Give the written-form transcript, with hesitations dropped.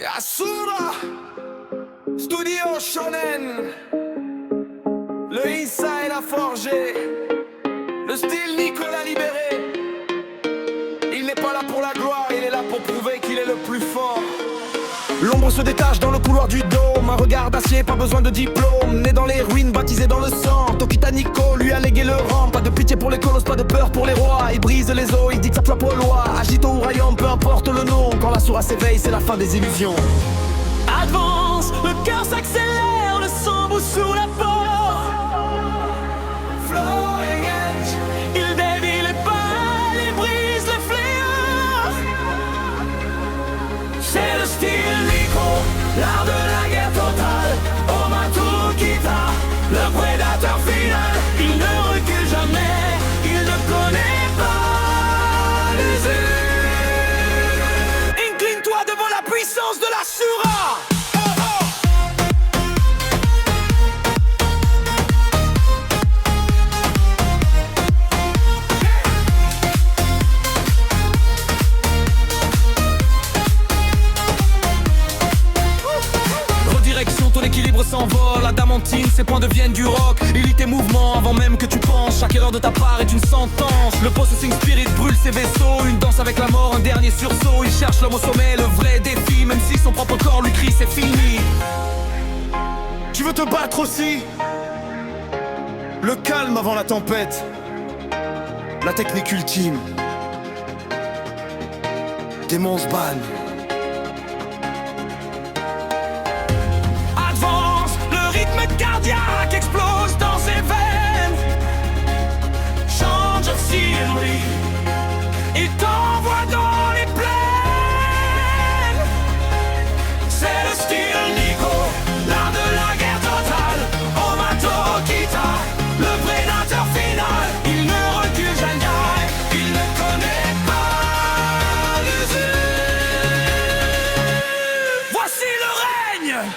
Asura Studio Shonen. Le Issa et la forgé. Le style Nicolas Libéré. Il n'est pas là pour la gloire, il est là pour prouver qu'il est le plus fort. L'ombre se détache dans le couloir du dôme. Un regard d'acier, pas besoin de diplôme. Né dans les ruines, baptisé dans le sang. Tokita Nico lui a légué le rang. Pas de pitié pour les colosses, pas de peur pour les rois. Il brise les os, il dit que ça soit loi. Agito ou Rayon, peu importe le nom. Quand l'Asura s'éveille, c'est la fin des illusions. Advance, le cœur s'accélère, le sang bout sous la peau. Flowing edge. Il dévie les balles et brise les fléaux. C'est le style Nico, l'art de la guerre totale. Omato Kita, le prédateur final. Il ne recule jamais, il ne connaît pas l'usure. Incline-toi devant la puissance de l'Asura. Ton équilibre s'envole, adamantine, ses points deviennent du rock. Il lit tes mouvements avant même que tu penses. Chaque erreur de ta part est une sentence. Le Possessing Spirit brûle ses vaisseaux. Une danse avec la mort, un dernier sursaut. Il cherche l'homme au sommet, le vrai défi. Même si son propre corps lui crie c'est fini. Tu veux te battre aussi? Le calme avant la tempête. La technique ultime. Démons ban. Cardiaque explose dans ses veines. Change of scenery. Il t'envoie dans les plaines. C'est le style Nico, l'art de la guerre totale. Omato Kita, le prédateur final. Il ne recule jamais, il ne connaît pas l'usure. voici le règne.